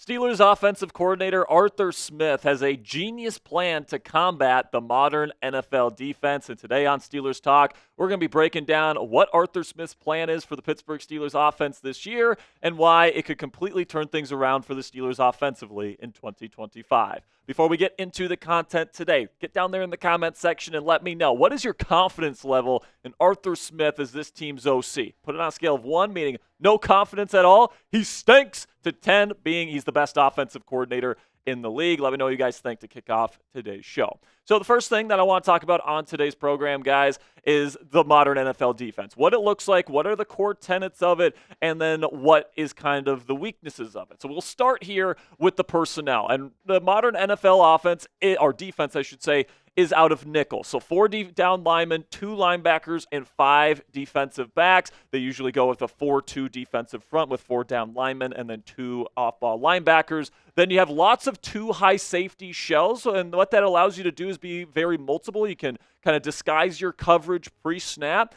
Steelers offensive coordinator Arthur Smith has a genius plan to combat the modern NFL defense. And today on Steelers Talk, we're going to be breaking down what Arthur Smith's plan is for the Pittsburgh Steelers offense this year and why it could completely turn things around for the Steelers offensively in 2025. Before we get into the content today, get down there in the comment section and let me know, what is your confidence level in Arthur Smith as this team's OC? Put it on a scale of 1, meaning no confidence at all, he stinks, to 10, being he's the best offensive coordinator in the league. Let me know what you guys think to kick off today's show. So the first thing that I want to talk about on today's program, guys, is the modern NFL defense. What it looks like, what are the core tenets of it, and then what is kind of the weaknesses of it. So we'll start here with the personnel. And the modern NFL offense, or defense, I should say, is out of nickel. So 4 down linemen, 2 linebackers, and 5 defensive backs. They usually go with a 4-2 defensive front with 4 down linemen and then 2 off-ball linebackers. Then you have lots of 2 high safety shells, and what that allows you to do is be very multiple. You can kind of disguise your coverage pre-snap.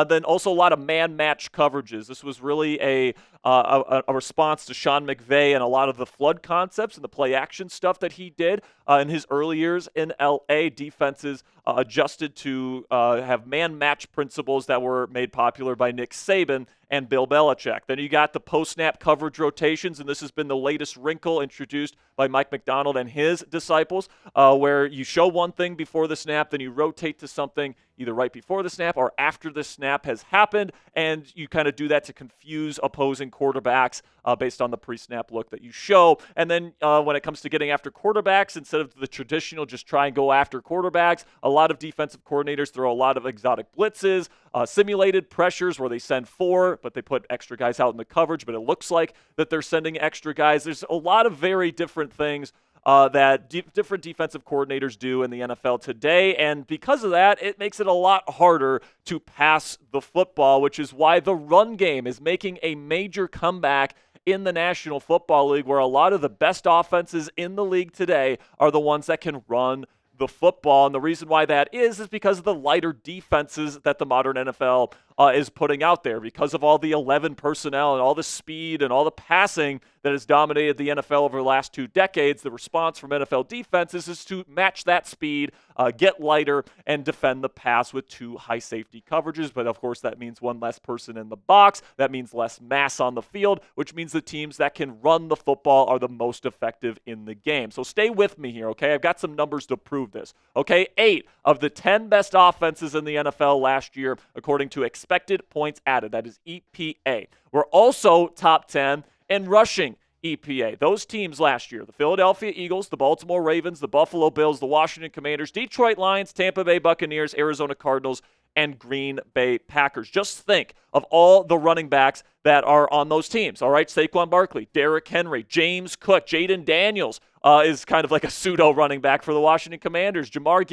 Then also a lot of man-match coverages. This was really a response to Sean McVay and a lot of the flood concepts and the play-action stuff that he did in his early years in L.A. Defenses adjusted to have man-match principles that were made popular by Nick Saban and Bill Belichick. Then you got the post-snap coverage rotations, and this has been the latest wrinkle introduced by Mike McDonald and his disciples, where you show one thing before the snap, then you rotate to something either right before the snap or after the snap has happened, and you kind of do that to confuse opposing quarterbacks based on the pre-snap look that you show. And then when it comes to getting after quarterbacks, instead of the traditional just try and go after quarterbacks, a lot of defensive coordinators throw a lot of exotic blitzes, simulated pressures where they send 4, but they put extra guys out in the coverage, but it looks like that they're sending extra guys. There's a lot of very different things that different defensive coordinators do in the NFL today, and because of that, it makes it a lot harder to pass the football, which is why the run game is making a major comeback in the National Football League, where a lot of the best offenses in the league today are the ones that can run the football. And the reason why that is because of the lighter defenses that the modern NFL is putting out there, because of all the 11 personnel and all the speed and all the passing that has dominated the NFL over the last 2 decades. The response from NFL defenses is to match that speed, get lighter, and defend the pass with 2 high safety coverages. But of course, that means 1 less person in the box. That means less mass on the field, which means the teams that can run the football are the most effective in the game. So stay with me here, okay? I've got some numbers to prove this. Okay, 8 of the 10 best offenses in the NFL last year, according to expected points added, that is EPA, were also top 10 in rushing EPA. Those teams last year, the Philadelphia Eagles, the Baltimore Ravens, the Buffalo Bills, the Washington Commanders, Detroit Lions, Tampa Bay Buccaneers, Arizona Cardinals, and Green Bay Packers. Just think of all the running backs that are on those teams. All right, Saquon Barkley, Derrick Henry, James Cook, Jaden Daniels is kind of like a pseudo running back for the Washington Commanders. Jameer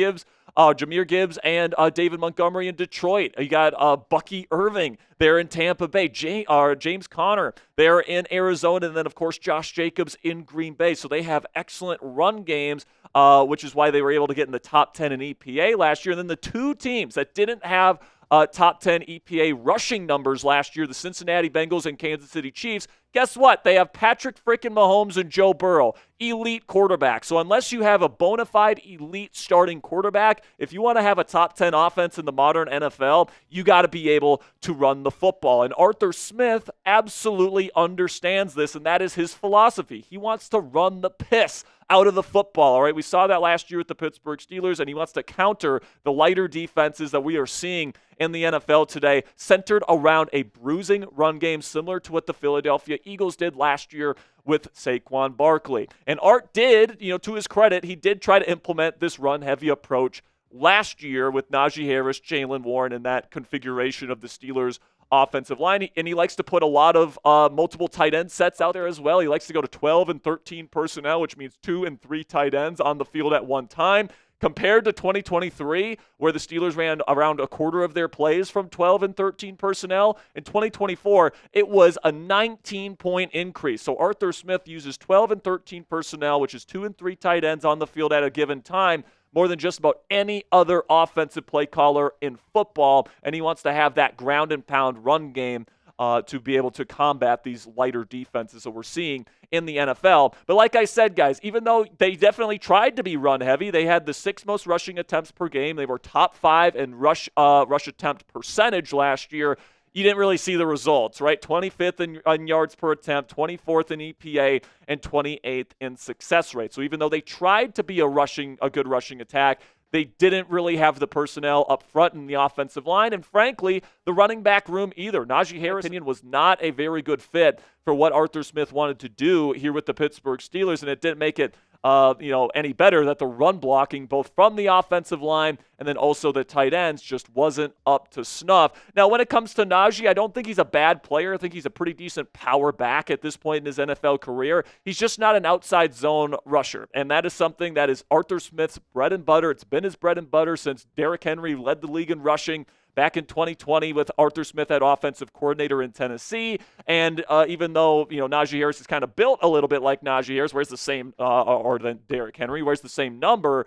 Gibbs, and David Montgomery in Detroit. You got Bucky Irving there in Tampa Bay. James Conner there in Arizona, and then of course Josh Jacobs in Green Bay. So they have excellent run games, which is why they were able to get in the top 10 in EPA last year. And then the 2 teams that didn't have top 10 EPA rushing numbers last year, the Cincinnati Bengals and Kansas City Chiefs, guess what? They have Patrick frickin' Mahomes and Joe Burrow, elite quarterbacks. So unless you have a bona fide elite starting quarterback, if you want to have a top 10 offense in the modern NFL, you got to be able to run the football. And Arthur Smith absolutely understands this, and that is his philosophy. He wants to run the piss out of the football, all right? We saw that last year with the Pittsburgh Steelers, and he wants to counter the lighter defenses that we are seeing in the NFL today, centered around a bruising run game similar to what the Philadelphia Eagles did last year with Saquon Barkley. And Art did, to his credit, he did try to implement this run-heavy approach last year with Najee Harris, Jaylen Warren, and that configuration of the Steelers' offensive line. And he likes to put a lot of multiple tight end sets out there as well. He likes to go to 12 and 13 personnel, which means 2 and 3 tight ends on the field at one time. Compared to 2023, where the Steelers ran around a quarter of their plays from 12 and 13 personnel, in 2024, it was a 19-point increase. So Arthur Smith uses 12 and 13 personnel, which is 2 and 3 tight ends on the field at a given time, more than just about any other offensive play caller in football, and he wants to have that ground and pound run game to be able to combat these lighter defenses that we're seeing in the NFL. But like I said, guys, even though they definitely tried to be run heavy, they had the 6th most rushing attempts per game. They were top 5 in rush attempt percentage last year. You didn't really see the results, right? 25th in yards per attempt, 24th in EPA, and 28th in success rate. So even though they tried to be a good rushing attack, they didn't really have the personnel up front in the offensive line, and frankly, the running back room either. Najee Harris, in my opinion, was not a very good fit for what Arthur Smith wanted to do here with the Pittsburgh Steelers, and it didn't make it any better that the run blocking, both from the offensive line and then also the tight ends, just wasn't up to snuff. Now, when it comes to Najee, I don't think he's a bad player. I think he's a pretty decent power back at this point in his NFL career. He's just not an outside zone rusher, and that is something that is Arthur Smith's bread and butter. It's been his bread and butter since Derrick Henry led the league in rushing back in 2020 with Arthur Smith at offensive coordinator in Tennessee. And even though, Najee Harris is kind of built a little bit like Najee Harris, wears the same, or than Derrick Henry, wears the same number,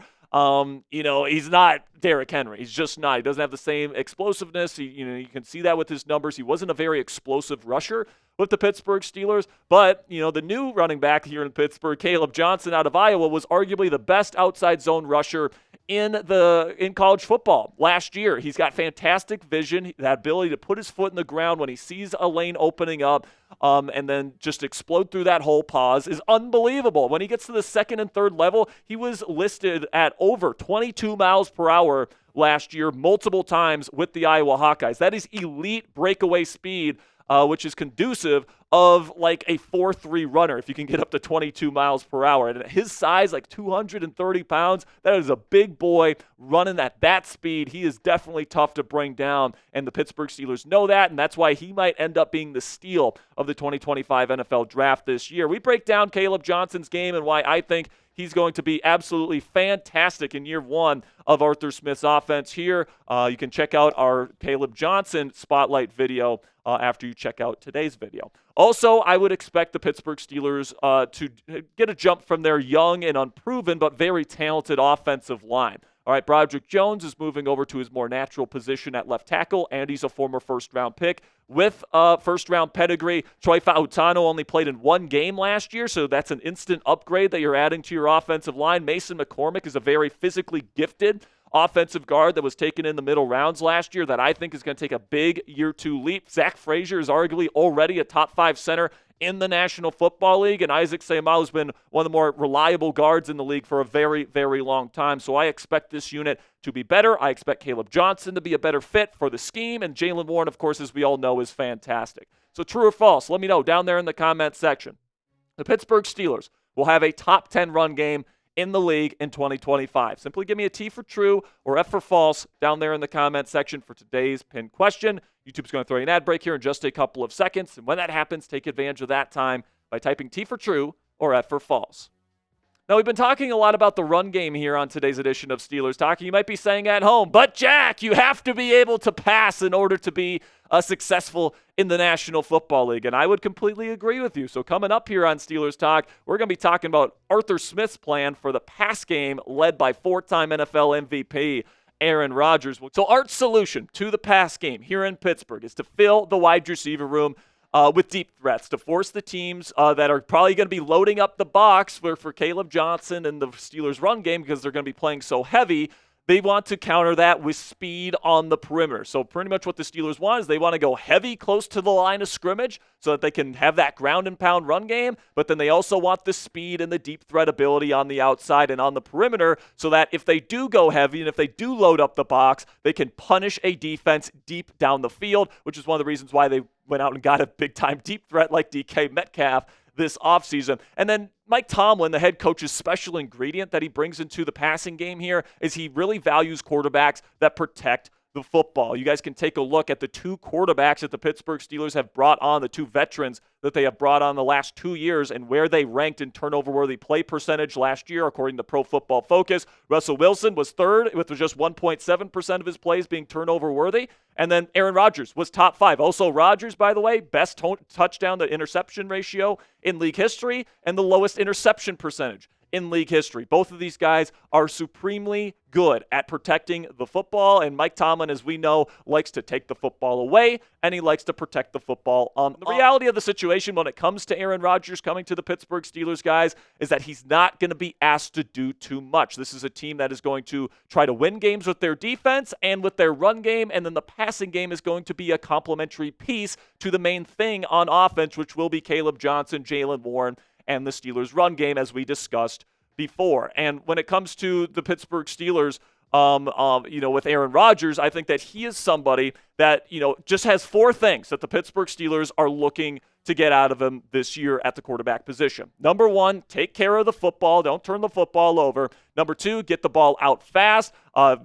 he's not Derrick Henry. He's just not. He doesn't have the same explosiveness. You can see that with his numbers. He wasn't a very explosive rusher with the Pittsburgh Steelers. But, the new running back here in Pittsburgh, Kaleb Johnson out of Iowa, was arguably the best outside zone rusher in college football last year. He's got fantastic vision, that ability to put his foot in the ground when he sees a lane opening up, and then just explode through that whole pause is unbelievable. When he gets to the second and third level, he was listed at over 22 miles per hour last year, multiple times with the Iowa Hawkeyes. That is elite breakaway speed, which is conducive of like a 4.3 runner if you can get up to 22 miles per hour. And at his size, like 230 pounds, that is a big boy running at that speed. He is definitely tough to bring down, and the Pittsburgh Steelers know that, and that's why he might end up being the steal of the 2025 NFL Draft this year. We break down Kaleb Johnson's game and why I think he's going to be absolutely fantastic in year one of Arthur Smith's offense here. You can check out our Kaleb Johnson spotlight video after you check out today's video. Also, I would expect the Pittsburgh Steelers to get a jump from their young and unproven but very talented offensive line. All right, Broderick Jones is moving over to his more natural position at left tackle, and he's a former first-round pick with first-round pedigree. Troy Fautano only played in one game last year, so that's an instant upgrade that you're adding to your offensive line. Mason McCormick is a very physically gifted offensive guard that was taken in the middle rounds last year that I think is going to take a big year two leap. Zach Frazier is arguably already a top 5 center in the National Football League, and Isaac Seumalo has been one of the more reliable guards in the league for a very, very long time. So I expect this unit to be better. I expect Kaleb Johnson to be a better fit for the scheme, and Jaylen Warren, of course, as we all know, is fantastic. So true or false? Let me know down there in the comments section. The Pittsburgh Steelers will have a top 10 run game in the league in 2025. Simply give me a T for true or F for false down there in the comment section for today's pinned question. YouTube's going to throw you an ad break here in just a couple of seconds, and when that happens, take advantage of that time by typing T for true or F for false. Now, we've been talking a lot about the run game here on today's edition of Steelers Talking. You might be saying at home, but Jack, you have to be able to pass in order to be successful in the National Football League, and I would completely agree with you. So coming up here on Steelers Talk, we're going to be talking about Arthur Smith's plan for the pass game led by 4-time NFL MVP Aaron Rodgers. So Art's solution to the pass game here in Pittsburgh is to fill the wide receiver room with deep threats, to force the teams that are probably going to be loading up the box for Kaleb Johnson and the Steelers' run game because they're going to be playing so heavy. They want to counter that with speed on the perimeter. So pretty much what the Steelers want is they want to go heavy close to the line of scrimmage so that they can have that ground and pound run game, but then they also want the speed and the deep threat ability on the outside and on the perimeter so that if they do go heavy and if they do load up the box, they can punish a defense deep down the field, which is one of the reasons why they went out and got a big-time deep threat like DK Metcalf this offseason. And then Mike Tomlin, the head coach's special ingredient that he brings into the passing game here is he really values quarterbacks that protect the football. You guys can take a look at the 2 quarterbacks that the Pittsburgh Steelers have brought on, the 2 veterans that they have brought on the last 2 years and where they ranked in turnover-worthy play percentage last year, according to Pro Football Focus. Russell Wilson was 3rd with just 1.7% of his plays being turnover-worthy. And then Aaron Rodgers was top 5. Also, Rodgers, by the way, best touchdown to interception ratio in league history and the lowest interception percentage in league history. Both of these guys are supremely good at protecting the football, and Mike Tomlin, as we know, likes to take the football away, and he likes to protect the football. The reality of the situation when it comes to Aaron Rodgers coming to the Pittsburgh Steelers, guys, is that he's not going to be asked to do too much. This is a team that is going to try to win games with their defense and with their run game, and then the passing game is going to be a complementary piece to the main thing on offense, which will be Kaleb Johnson, Jaylen Warren, and the Steelers' run game, as we discussed before. And when it comes to the Pittsburgh Steelers, with Aaron Rodgers, I think that he is somebody that, just has four things that the Pittsburgh Steelers are looking to get out of him this year at the quarterback position. Number one, take care of the football. Don't turn the football over. Number two, get the ball out fast,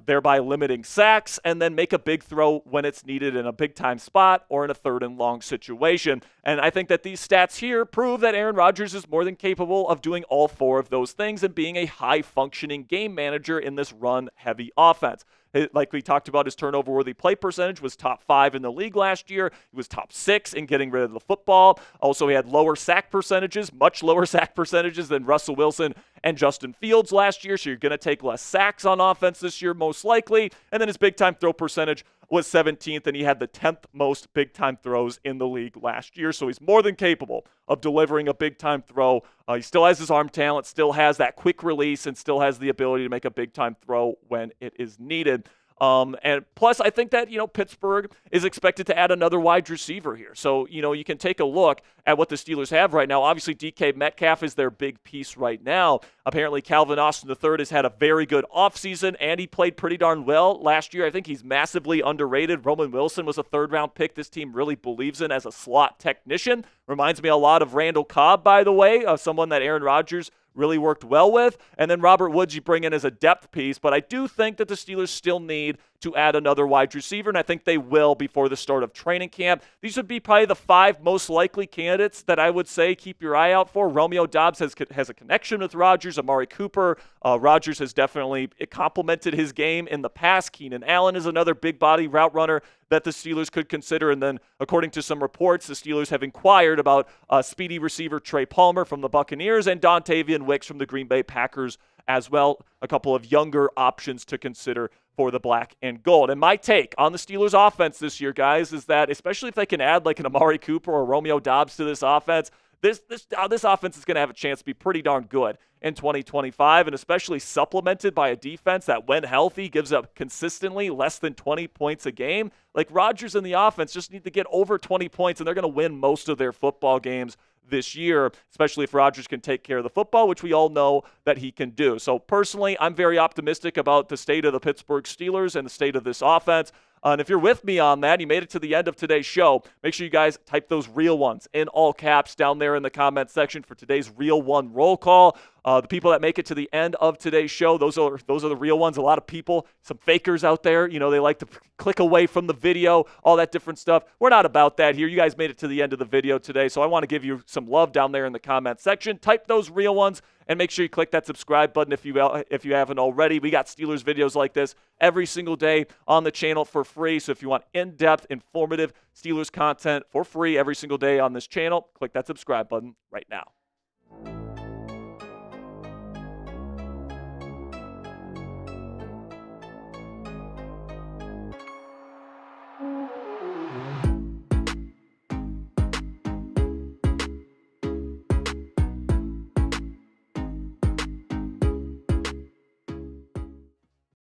thereby limiting sacks, and then make a big throw when it's needed in a big-time spot or in a third-and-long situation. And I think that these stats here prove that Aaron Rodgers is more than capable of doing all four of those things and being a high-functioning game manager in this run-heavy offense. Like we talked about, his turnover-worthy play percentage was top 5 in the league last year. He was top 6 in getting rid of the football. Also, he had lower sack percentages, much lower sack percentages than Russell Wilson and Justin Fields last year, so you're going to take less sacks on offense this year, most likely. And then his big-time throw percentage was 17th, and he had the 10th most big-time throws in the league last year. So he's more than capable of delivering a big-time throw. He still has his arm talent, still has that quick release, and still has the ability to make a big-time throw when it is needed. And plus, I think that, Pittsburgh is expected to add another wide receiver here. So, you can take a look at what the Steelers have right now. Obviously, DK Metcalf is their big piece right now. Apparently, Calvin Austin III has had a very good offseason, and he played pretty darn well last year. I think he's massively underrated. Roman Wilson was a third-round pick this team really believes in as a slot technician. Reminds me a lot of Randall Cobb, by the way, someone that Aaron Rodgers really worked well with. And then Robert Woods you bring in as a depth piece. But I do think that the Steelers still need to add another wide receiver, and I think they will before the start of training camp. These would be probably the 5 most likely candidates that I would say keep your eye out for. Romeo Doubs has a connection with Rodgers. Amari Cooper. Rodgers has definitely complemented his game in the past. Keenan Allen is another big body route runner that the Steelers could consider. And then, according to some reports, the Steelers have inquired about speedy receiver Trey Palmer from the Buccaneers and Dontavian Wicks from the Green Bay Packers as well. A couple of younger options to consider for the black and gold. And my take on the Steelers offense this year, guys, is that especially if they can add like an Amari Cooper or Romeo Doubs to this offense, this offense is going to have a chance to be pretty darn good in 2025, and especially supplemented by a defense that, when healthy, gives up consistently less than 20 points a game. Like, Rodgers and the offense just need to get over 20 points, and they're going to win most of their football games this year, especially if Rodgers can take care of the football, which we all know that he can do. So personally, I'm very optimistic about the state of the Pittsburgh Steelers and the state of this offense. And if you're with me on that, you made it to the end of today's show, make sure you guys type those real ones in all caps down there in the comment section for today's Real One roll call. The people that make it to the end of today's show, those are the real ones. A lot of people, some fakers out there, they like to click away from the video, all that different stuff. We're not about that here. You guys made it to the end of the video today, so I want to give you some love down there in the comment section. Type those real ones, and make sure you click that subscribe button if you haven't already. We got Steelers videos like this every single day on the channel for free. So if you want in-depth, informative Steelers content for free every single day on this channel, click that subscribe button right now.